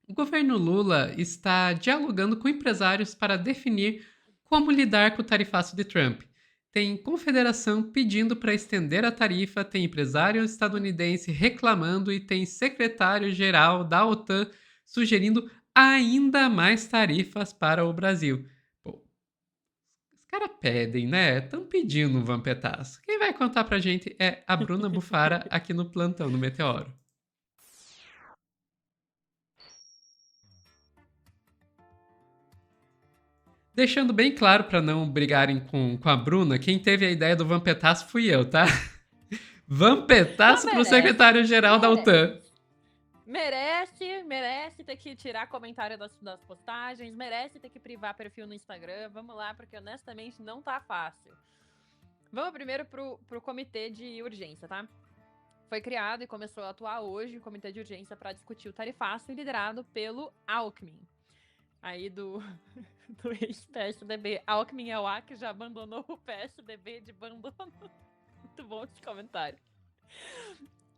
O governo Lula está dialogando com empresários para definir como lidar com o tarifaço de Trump. Tem confederação pedindo para estender a tarifa, tem empresário estadunidense reclamando e tem secretário-geral da OTAN sugerindo ainda mais tarifas para o Brasil. Pô, os caras pedem, né? Estão pedindo um vampetaço. Quem vai contar pra gente é a Bruna Bufara aqui no Plantão no Meteoro. Deixando bem claro para não brigarem com a Bruna, quem teve a ideia do vampetaço fui eu, tá? Só Vampetaço pro merece, secretário-geral da merece. OTAN. Merece ter que tirar comentário das postagens, merece ter que privar perfil no Instagram. Vamos lá, porque honestamente não tá fácil. Vamos primeiro pro comitê de urgência, tá? Foi criado e começou a atuar hoje o comitê de urgência para discutir o tarifaço liderado pelo Alckmin. Aí do ex-PSDB. Alckmin é o A que já abandonou o PSDB de abandono. Muito bom esse comentário.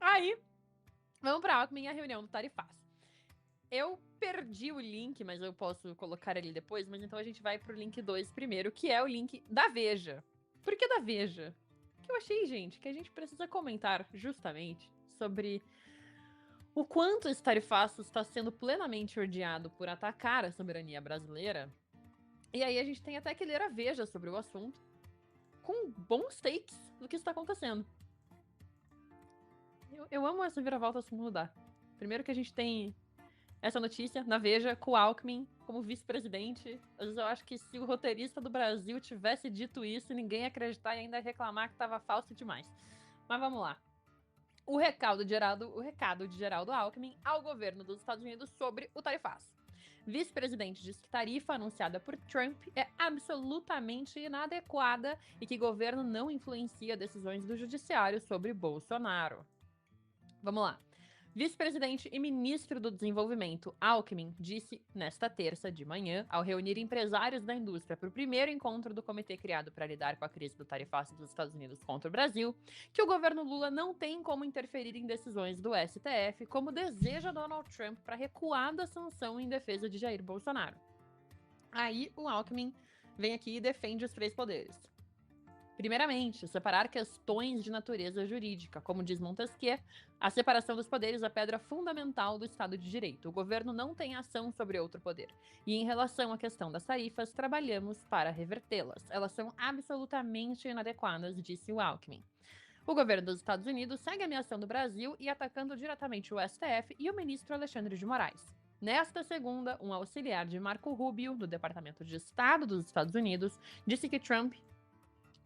Aí, vamos pra Alckmin e a reunião do tarifaço. Eu perdi o link, mas eu posso colocar ele depois, mas então a gente vai pro link 2 primeiro, que é o link da Veja. Por que da Veja? Que eu achei, gente, que a gente precisa comentar justamente sobre o quanto esse tarifaço está sendo plenamente odiado por atacar a soberania brasileira. E aí a gente tem até que ler a Veja sobre o assunto, com bons takes do que está acontecendo. Eu amo essa viravolta se mudar. Primeiro que a gente tem essa notícia na Veja com o Alckmin como vice-presidente. Às vezes eu acho que se o roteirista do Brasil tivesse dito isso, ninguém ia acreditar e ainda reclamar que estava falso demais. Mas vamos lá. O recado de Geraldo Alckmin ao governo dos Estados Unidos sobre o tarifaço. Vice-presidente diz que tarifa anunciada por Trump é absolutamente inadequada e que governo não influencia decisões do judiciário sobre Bolsonaro. Vamos lá. Vice-presidente e ministro do Desenvolvimento, Alckmin, disse nesta terça de manhã, ao reunir empresários da indústria para o primeiro encontro do comitê criado para lidar com a crise do tarifaço dos Estados Unidos contra o Brasil, que o governo Lula não tem como interferir em decisões do STF, como deseja Donald Trump para recuar da sanção em defesa de Jair Bolsonaro. Aí o Alckmin vem aqui e defende os três poderes. Primeiramente, separar questões de natureza jurídica. Como diz Montesquieu, a separação dos poderes é a pedra fundamental do Estado de Direito. O governo não tem ação sobre outro poder. E em relação à questão das tarifas, trabalhamos para revertê-las. Elas são absolutamente inadequadas, disse o Alckmin. O governo dos Estados Unidos segue ameaçando o Brasil e atacando diretamente o STF e o ministro Alexandre de Moraes. Nesta segunda, um auxiliar de Marco Rubio, do Departamento de Estado dos Estados Unidos, disse que Trump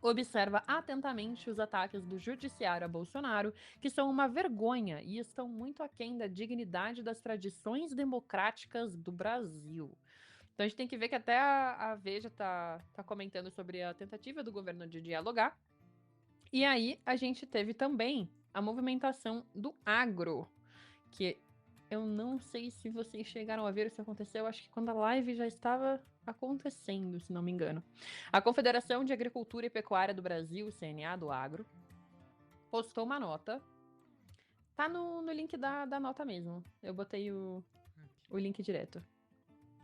observa atentamente os ataques do judiciário a Bolsonaro, que são uma vergonha e estão muito aquém da dignidade das tradições democráticas do Brasil. Então a gente tem que ver que até a Veja tá comentando sobre a tentativa do governo de dialogar. E aí a gente teve também a movimentação do agro, que eu não sei se vocês chegaram a ver o que aconteceu, acho que quando a live já estava acontecendo, se não me engano. A Confederação de Agricultura e Pecuária do Brasil, CNA do Agro, postou uma nota. Tá no link da nota mesmo. Eu botei o link direto.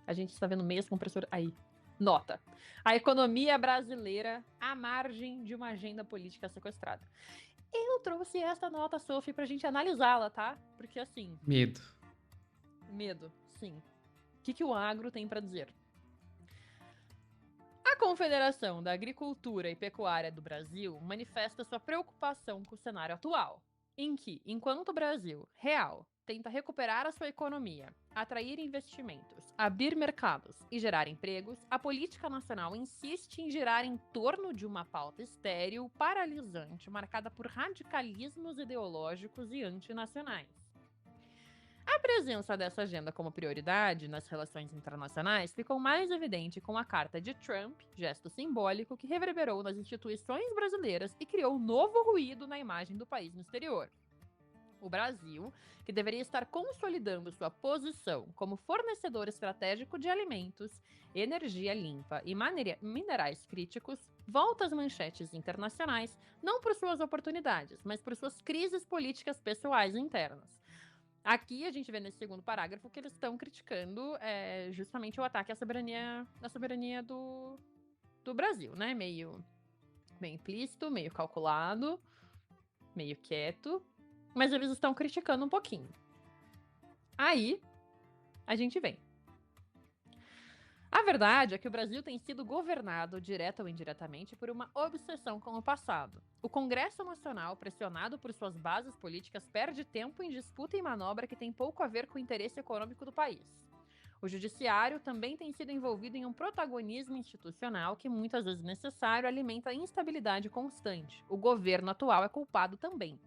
A gente está vendo mesmo compressor. Aí. Nota. A economia brasileira à margem de uma agenda política sequestrada. Eu trouxe esta nota, Sophie, pra gente analisá-la, tá? Porque assim. Medo. Medo, sim. O que o agro tem para dizer? A Confederação da Agricultura e Pecuária do Brasil manifesta sua preocupação com o cenário atual, em que, enquanto o Brasil real tenta recuperar a sua economia, atrair investimentos, abrir mercados e gerar empregos, a política nacional insiste em girar em torno de uma pauta estéril, paralisante, marcada por radicalismos ideológicos e antinacionais. A presença dessa agenda como prioridade nas relações internacionais ficou mais evidente com a carta de Trump, gesto simbólico que reverberou nas instituições brasileiras e criou um novo ruído na imagem do país no exterior. O Brasil, que deveria estar consolidando sua posição como fornecedor estratégico de alimentos, energia limpa e minerais críticos, volta às manchetes internacionais não por suas oportunidades, mas por suas crises políticas pessoais internas. Aqui a gente vê nesse segundo parágrafo que eles estão criticando justamente o ataque à soberania do Brasil, né? Meio implícito, meio calculado, meio quieto, mas eles estão criticando um pouquinho. Aí, a gente vem. A verdade é que o Brasil tem sido governado, direta ou indiretamente, por uma obsessão com o passado. O Congresso Nacional, pressionado por suas bases políticas, perde tempo em disputa e manobra que tem pouco a ver com o interesse econômico do país. O judiciário também tem sido envolvido em um protagonismo institucional que, muitas vezes necessário, alimenta a instabilidade constante. O governo atual é culpado também.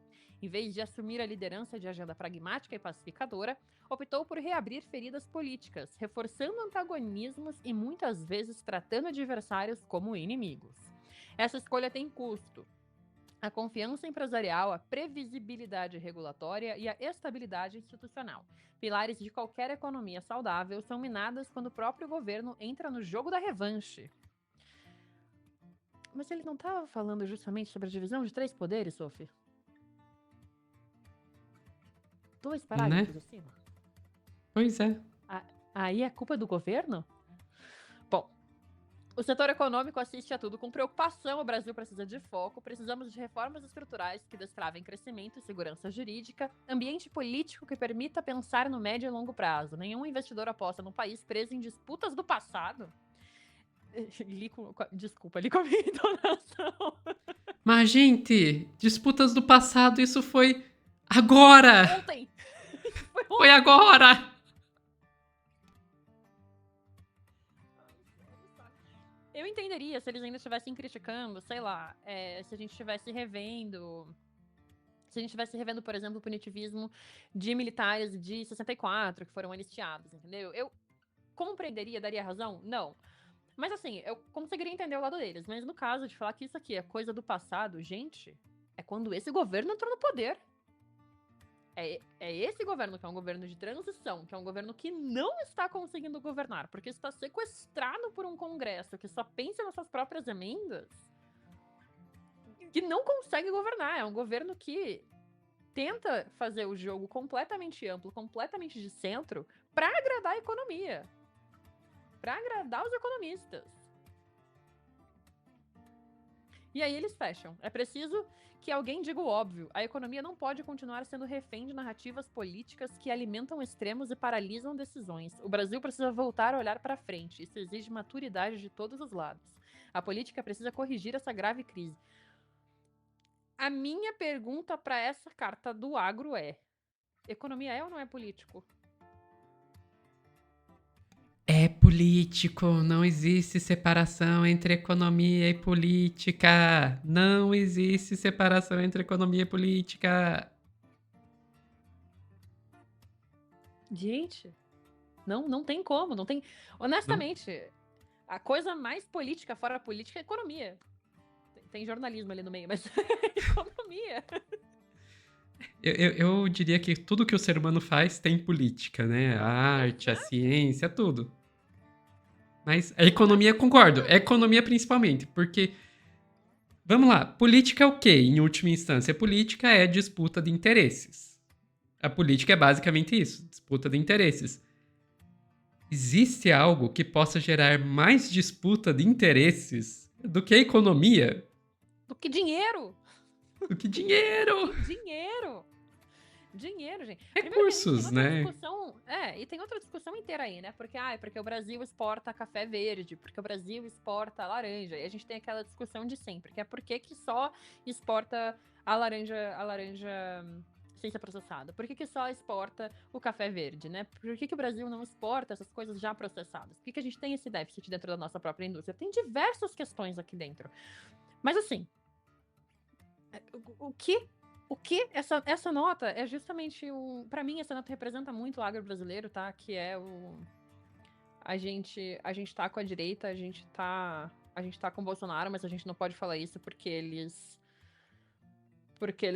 Em vez de assumir a liderança de agenda pragmática e pacificadora, optou por reabrir feridas políticas, reforçando antagonismos e muitas vezes tratando adversários como inimigos. Essa escolha tem custo. A confiança empresarial, a previsibilidade regulatória e a estabilidade institucional, pilares de qualquer economia saudável, são minadas quando o próprio governo entra no jogo da revanche. Mas ele não estava falando justamente sobre a divisão de 3 poderes, Sophie? 2 parágrafos Né? acima? Pois é. Aí é culpa do governo? Bom, o setor econômico assiste a tudo com preocupação. O Brasil precisa de foco. Precisamos de reformas estruturais que destravem crescimento e segurança jurídica, ambiente político que permita pensar no médio e longo prazo. Nenhum investidor aposta num país preso em disputas do passado. Desculpa, li com a minha entonação. Mas, gente, disputas do passado, isso foi agora! Ontem! Foi Foi ontem! agora! Eu entenderia se eles ainda estivessem criticando, sei lá, se a gente estivesse revendo. Se a gente estivesse revendo, por exemplo, o punitivismo de militares de 64 que foram anistiados, entendeu? Eu compreenderia, daria razão? Não. Mas assim, eu conseguiria entender o lado deles. Mas no caso de falar que isso aqui é coisa do passado, gente, é quando esse governo entrou no poder. É esse governo que é um governo de transição, que é um governo que não está conseguindo governar, porque está sequestrado por um Congresso que só pensa nas suas próprias emendas, que não consegue governar. É um governo que tenta fazer o jogo completamente amplo, completamente de centro, para agradar a economia, para agradar os economistas. E aí eles fecham. É preciso que alguém diga o óbvio. A economia não pode continuar sendo refém de narrativas políticas que alimentam extremos e paralisam decisões. O Brasil precisa voltar a olhar para frente. Isso exige maturidade de todos os lados. A política precisa corrigir essa grave crise. A minha pergunta para essa carta do agro é: economia é ou não é político? É político, não existe separação entre economia e política. Não existe separação entre economia e política. Gente, não tem como, não tem. Não. Honestamente, a coisa mais política fora a política é a economia. Tem jornalismo ali no meio, mas economia. Eu diria que tudo que o ser humano faz tem política, né? A arte, a ciência, tudo. Mas a economia, concordo. A economia principalmente, porque... Vamos lá, política é o quê, em última instância? Política é disputa de interesses. A política é basicamente isso, disputa de interesses. Existe algo que possa gerar mais disputa de interesses do que a economia? Do que dinheiro? Do que dinheiro? Dinheiro! Dinheiro, gente. Primeiro que a gente tem Recursos, outra né? discussão. E tem outra discussão inteira aí, né? Porque o Brasil exporta café verde, porque o Brasil exporta laranja. E a gente tem aquela discussão de sempre, que é por que só exporta a laranja sem ser processada? Por que só exporta o café verde, né? Por que o Brasil não exporta essas coisas já processadas? Por que a gente tem esse déficit dentro da nossa própria indústria? Tem diversas questões aqui dentro. Mas assim, o que essa nota é justamente para mim essa nota representa muito o agro brasileiro, tá? Que é a gente tá com a direita, a gente tá com o Bolsonaro, mas a gente não pode falar isso porque eles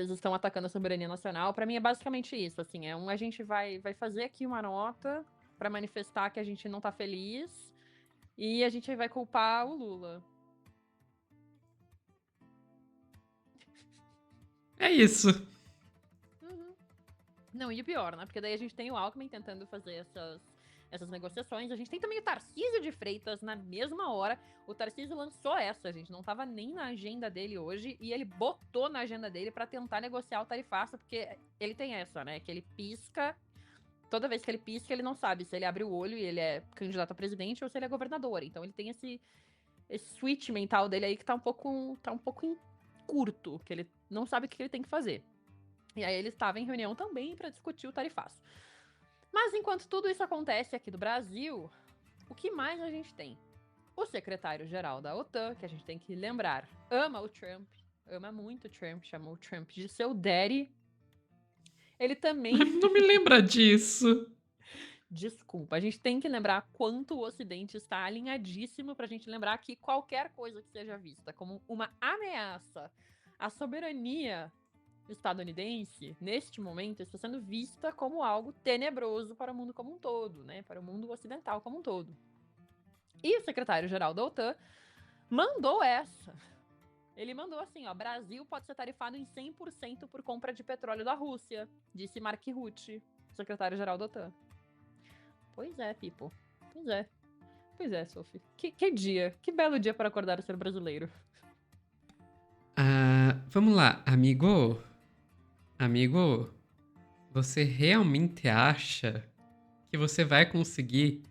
estão atacando a soberania nacional. Para mim é basicamente isso, assim, a gente vai fazer aqui uma nota para manifestar que a gente não tá feliz e a gente vai culpar o Lula. É isso. Uhum. Não, e o pior, né? Porque daí a gente tem o Alckmin tentando fazer essas negociações. A gente tem também o Tarcísio de Freitas na mesma hora. O Tarcísio lançou essa, gente. Não tava nem na agenda dele hoje. E ele botou na agenda dele pra tentar negociar o tarifaço, porque ele tem essa, né? Que ele pisca. Toda vez que ele pisca, ele não sabe se ele abre o olho e ele é candidato a presidente ou se ele é governador. Então ele tem esse switch mental dele aí que tá um pouco em curto, que ele não sabe o que ele tem que fazer. E aí ele estava em reunião também para discutir o tarifaço. Mas enquanto tudo isso acontece aqui do Brasil, o que mais a gente tem? O secretário-geral da OTAN, que a gente tem que lembrar, ama o Trump, ama muito o Trump, chamou o Trump de seu daddy. Ele também... Não me lembra disso. Desculpa, a gente tem que lembrar quanto o Ocidente está alinhadíssimo pra gente lembrar que qualquer coisa que seja vista como uma ameaça à soberania estadunidense, neste momento, está sendo vista como algo tenebroso para o mundo como um todo, né? Para o mundo ocidental como um todo. E o secretário-geral da OTAN mandou essa. Ele mandou assim, ó, Brasil pode ser tarifado em 100% por compra de petróleo da Rússia, disse Mark Rutte, secretário-geral da OTAN. Pois é, people. Pois é. Pois é, Sophie. Que dia. Que belo dia para acordar e ser brasileiro. Vamos lá, amigo. Amigo, você realmente acha que você vai conseguir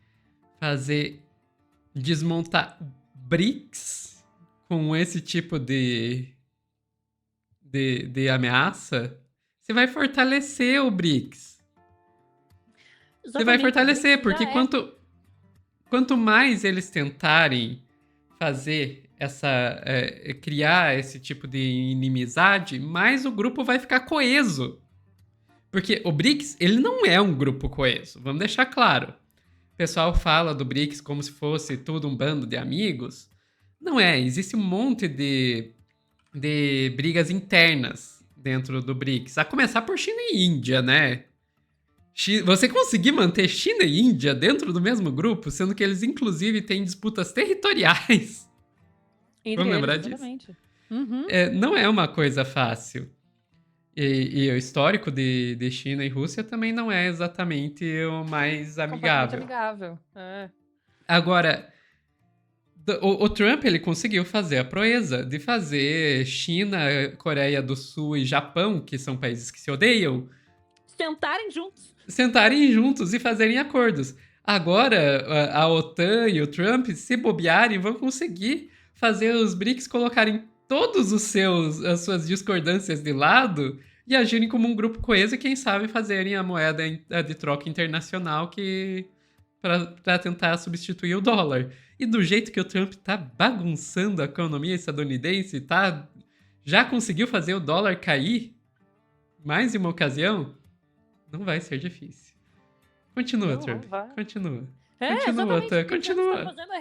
desmontar BRICS com esse tipo de ameaça? Você vai fortalecer o BRICS. Você vai fortalecer, porque quanto mais eles tentarem fazer criar esse tipo de inimizade, mais o grupo vai ficar coeso. Porque o BRICS, ele não é um grupo coeso, vamos deixar claro. O pessoal fala do BRICS como se fosse tudo um bando de amigos. Não é, existe um monte de brigas internas dentro do BRICS. A começar por China e Índia, né? Você conseguir manter China e Índia dentro do mesmo grupo, sendo que eles inclusive têm disputas territoriais. Vamos lembrar disso? Uhum. Não é uma coisa fácil. E o histórico de China e Rússia também não é exatamente o mais amigável. Amigável. É. Agora, o Trump ele conseguiu fazer a proeza de fazer China, Coreia do Sul e Japão, que são países que se odeiam, sentarem juntos e fazerem acordos. Agora, a OTAN e o Trump, se bobearem, vão conseguir fazer os BRICS colocarem todos as suas discordâncias de lado e agirem como um grupo coeso e, quem sabe, fazerem a moeda de troca internacional para tentar substituir o dólar. E do jeito que o Trump tá bagunçando a economia estadunidense, já conseguiu fazer o dólar cair mais em uma ocasião, não vai ser difícil. Continua, Trump. Continua. Continua, Tan. Continua. O que ele está fazendo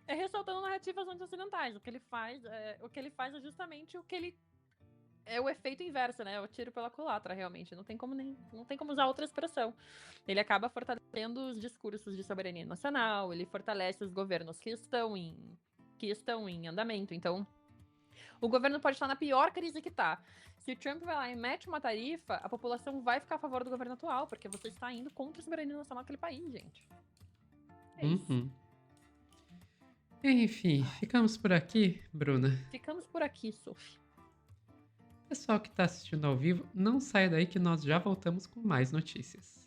é ressaltando narrativas anti-ocidentais. O que ele faz é justamente o que ele... É o efeito inverso, né? É o tiro pela culatra, realmente. Não tem como usar outra expressão. Ele acaba fortalecendo os discursos de soberania nacional, ele fortalece os governos que estão em andamento. Então, o governo pode estar na pior crise que tá. Se o Trump vai lá e mete uma tarifa, a população vai ficar a favor do governo atual, porque você está indo contra a soberania nacional daquele país, gente. É isso. Enfim, ficamos por aqui, Bruna. Ficamos por aqui, Sophie. Pessoal que está assistindo ao vivo, não saia daí que nós já voltamos com mais notícias.